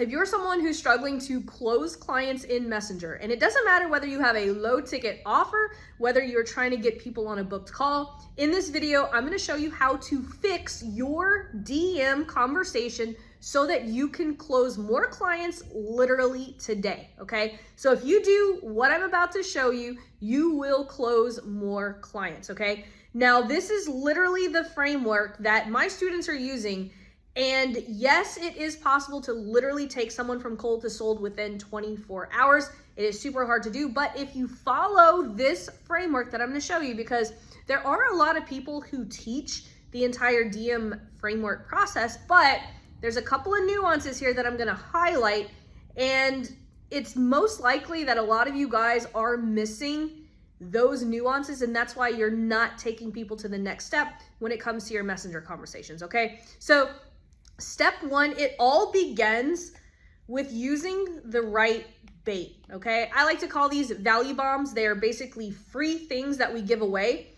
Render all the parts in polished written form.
if you're someone who's struggling to close clients in Messenger, and it doesn't matter whether you have a low ticket offer, whether you're trying to get people on a booked call, in this video, I'm gonna show you how to fix your DM conversation so that you can close more clients literally today, okay? So if you do what I'm about to show you, you will close more clients, okay? Now, this is literally the framework that my students are using. And yes, it is possible to literally take someone from cold to sold within 24 hours. It is super hard to do, but if you follow this framework that I'm gonna show you, because there are a lot of people who teach the entire DM framework process, but there's a couple of nuances here that I'm gonna highlight, and it's most likely that a lot of you guys are missing those nuances, and that's why you're not taking people to the next step when it comes to your Messenger conversations, okay? So step one, it all begins with using the right bait, okay? I like to call these value bombs. They are basically free things that we give away,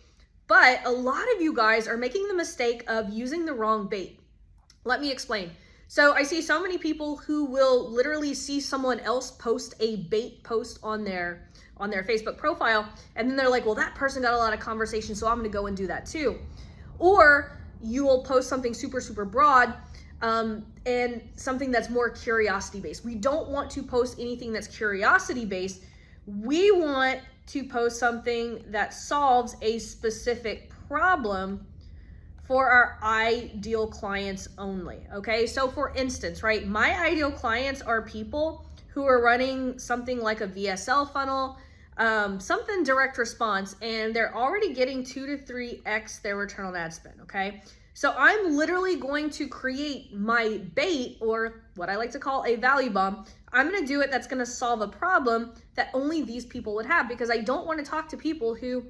but a lot of you guys are making the mistake of using the wrong bait. Let me explain. So I see so many people who will literally see someone else post a bait post on their Facebook profile, and then they're like, well, that person got a lot of conversation, so I'm gonna go and do that too. Or you will post something super, super broad, and something that's more curiosity based. We don't want to post anything that's curiosity based. We want to post something that solves a specific problem for our ideal clients only, okay? So for instance, right, my ideal clients are people who are running something like a VSL funnel, something direct response, and they're already getting 2 to 3x their return on ad spend, okay? So I'm literally going to create my bait, or what I like to call a value bomb. I'm gonna do it that's gonna solve a problem that only these people would have, because I don't wanna talk to people who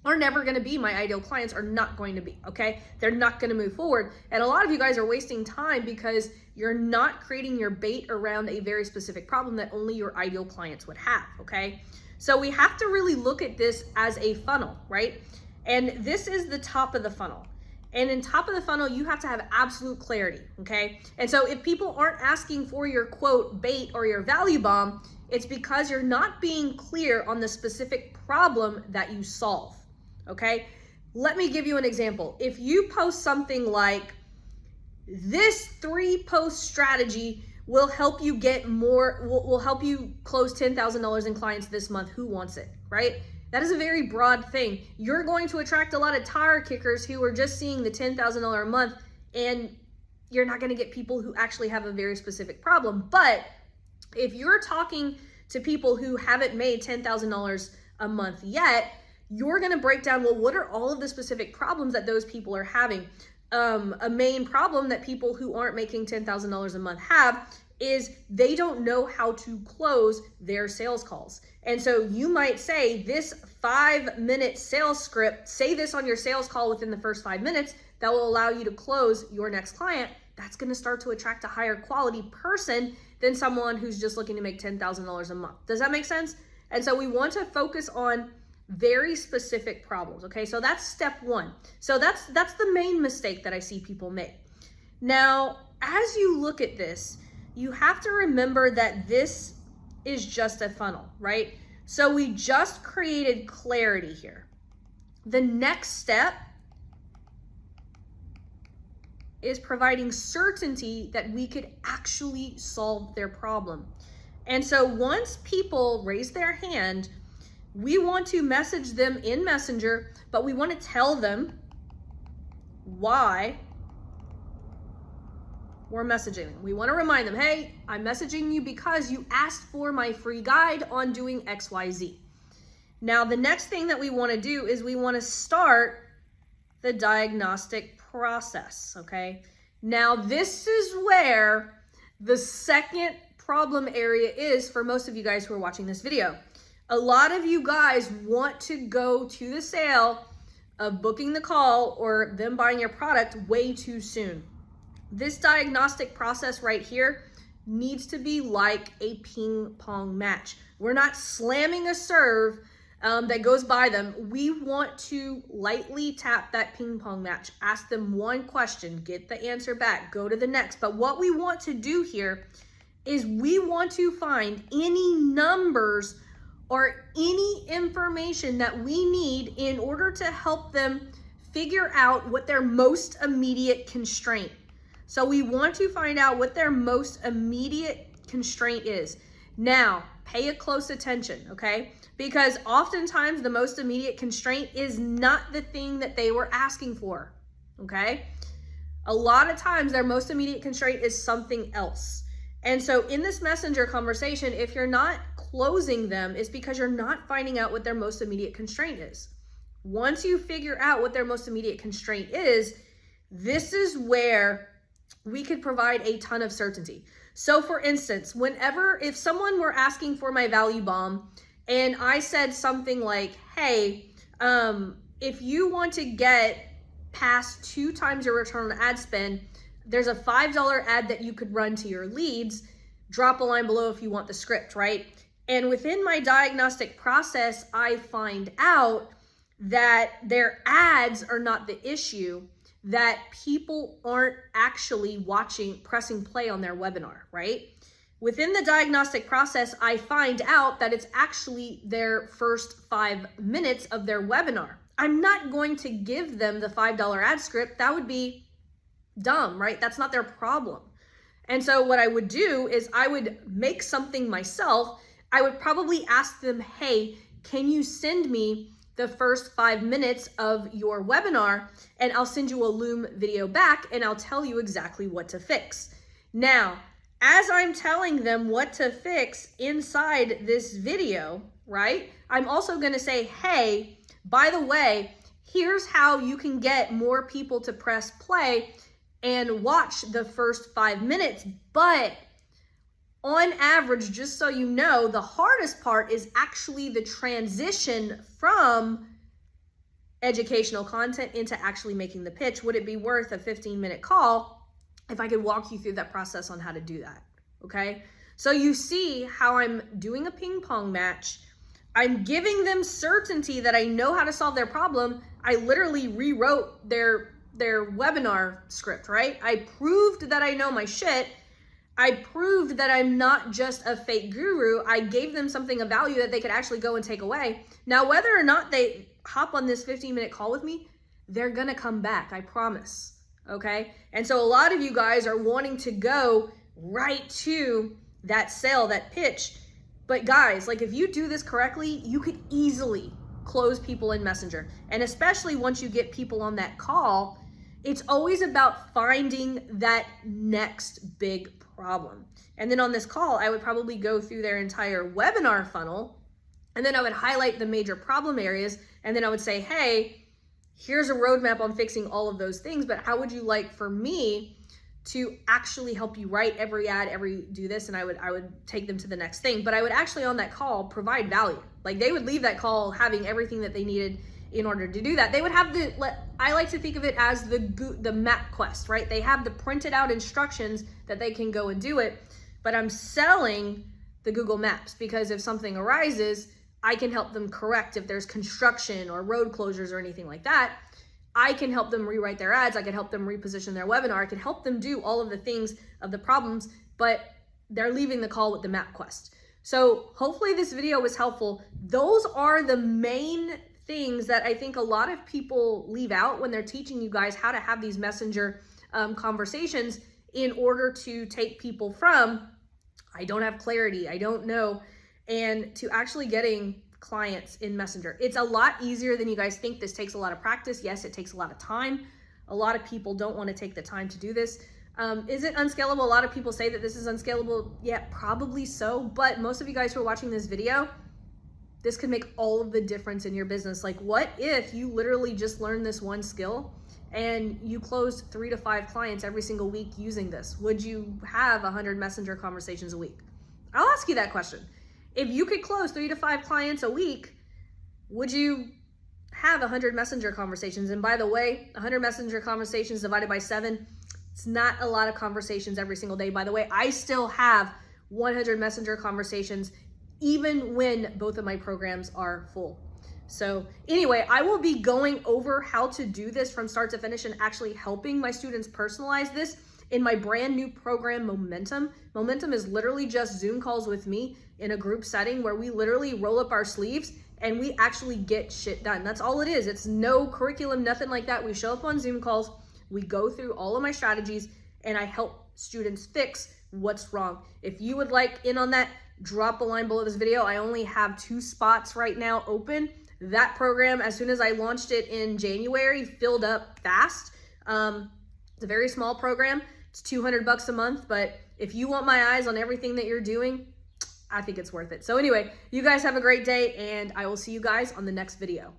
are never gonna be my ideal clients, are not going to be, okay? They're not gonna move forward. And a lot of you guys are wasting time because you're not creating your bait around a very specific problem that only your ideal clients would have, okay? So we have to really look at this as a funnel, right? And this is the top of the funnel. And in top of the funnel, you have to have absolute clarity, okay? And so if people aren't asking for your quote bait or your value bomb, it's because you're not being clear on the specific problem that you solve, okay? Let me give you an example. If you post something like, this 3-post strategy will help you get more, will help you close $10,000 in clients this month, who wants it, right? That is a very broad thing. You're going to attract a lot of tire kickers who are just seeing the $10,000 a month, and you're not gonna get people who actually have a very specific problem. But if you're talking to people who haven't made $10,000 a month yet, you're gonna break down, well, what are all of the specific problems that those people are having? A main problem that people who aren't making $10,000 a month have is they don't know how to close their sales calls. And so you might say, this 5-minute sales script, say this on your sales call within the first 5 minutes, that will allow you to close your next client. That's gonna start to attract a higher quality person than someone who's just looking to make $10,000 a month. Does that make sense? And so we want to focus on very specific problems, okay? So that's step one. So that's the main mistake that I see people make. Now, as you look at this, you have to remember that this is just a funnel, right? So we just created clarity here. The next step is providing certainty that we could actually solve their problem. And so once people raise their hand, we want to message them in Messenger, but we want to tell them why we're messaging them. We want to remind them, hey, I'm messaging you because you asked for my free guide on doing XYZ. Now, the next thing that we want to do is we want to start the diagnostic process, okay? Now, this is where the second problem area is for most of you guys who are watching this video. A lot of you guys want to go to the sale of booking the call or them buying your product way too soon. This diagnostic process right here needs to be like a ping pong match. We're not slamming a serve that goes by them. We want to lightly tap that ping pong match, ask them one question, get the answer back, go to the next. But what we want to do here is we want to find any numbers or any information that we need in order to help them figure out what their most immediate constraint. So we want to find out what their most immediate constraint is. Now, pay a close attention, okay? Because oftentimes the most immediate constraint is not the thing that they were asking for, okay? A lot of times their most immediate constraint is something else. And so in this messenger conversation, if you're not closing them, it's because you're not finding out what their most immediate constraint is. Once you figure out what their most immediate constraint is, this is where we could provide a ton of certainty. So for instance, if someone were asking for my value bomb and I said something like, hey, if you want to get past 2 times your return on ad spend, there's a $5 ad that you could run to your leads. Drop a line below if you want the script, right? And within my diagnostic process, I find out that their ads are not the issue, that people aren't actually pressing play on their webinar, right? Within the diagnostic process, I find out that it's actually their first 5 minutes of their webinar. I'm not going to give them the $5 ad script. That would be dumb, right? That's not their problem. And so what I would do is I would make something myself. I would probably ask them, hey, can you send me the first 5 minutes of your webinar, and I'll send you a Loom video back and I'll tell you exactly what to fix. Now, as I'm telling them what to fix inside this video, right? I'm also gonna say, hey, by the way, here's how you can get more people to press play and watch the first 5 minutes. But on average, just so you know, the hardest part is actually the transition from educational content into actually making the pitch. Would it be worth a 15-minute call if I could walk you through that process on how to do that? Okay, so you see how I'm doing a ping pong match. I'm giving them certainty that I know how to solve their problem. I literally rewrote their webinar script, right? I proved that I know my shit. I proved that I'm not just a fake guru. I gave them something of value that they could actually go and take away. Now, whether or not they hop on this 15-minute call with me, they're gonna come back, I promise, okay? And so a lot of you guys are wanting to go right to that sale, that pitch. But guys, like if you do this correctly, you could easily close people in Messenger. And especially once you get people on that call, it's always about finding that next big problem. And then on this call, I would probably go through their entire webinar funnel, and then I would highlight the major problem areas, and then I would say, hey, here's a roadmap on fixing all of those things, but how would you like for me to actually help you write every ad, do this, and I would take them to the next thing. But I would actually on that call provide value. Like they would leave that call having everything that they needed in order to do that. They would have I like to think of it as the map quest, right? They have the printed out instructions that they can go and do it, but I'm selling the Google Maps because if something arises, I can help them correct if there's construction or road closures or anything like that. I can help them rewrite their ads. I can help them reposition their webinar. I can help them do all of the things of the problems, but they're leaving the call with the map quest. So hopefully this video was helpful. Those are the main things that I think a lot of people leave out when they're teaching you guys how to have these messenger conversations in order to take people from, I don't have clarity, I don't know, and to actually getting clients in Messenger. It's a lot easier than you guys think. This takes a lot of practice. Yes, it takes a lot of time. A lot of people don't want to take the time to do this. Is it unscalable? A lot of people say that this is unscalable. Yeah, probably so, but most of you guys who are watching this video, this could make all of the difference in your business. Like what if you literally just learned this one skill and you closed 3 to 5 clients every single week using this? Would you have 100 Messenger conversations a week? I'll ask you that question. If you could close 3 to 5 clients a week, would you have 100 Messenger conversations? And by the way, 100 Messenger conversations divided by 7, it's not a lot of conversations every single day. By the way, I still have 100 Messenger conversations even when both of my programs are full. So anyway, I will be going over how to do this from start to finish and actually helping my students personalize this In my brand new program, Momentum is literally just Zoom calls with me in a group setting where we literally roll up our sleeves and we actually get shit done. That's all it is. It's no curriculum, nothing like that. We show up on Zoom calls, we go through all of my strategies, and I help students fix what's wrong. If you would like in on that, drop a line below this video. I only have 2 spots right now open. That program, as soon as I launched it in January, filled up fast. It's a very small program. It's $200 a month, but if you want my eyes on everything that you're doing, I think it's worth it. So anyway, you guys have a great day, and I will see you guys on the next video.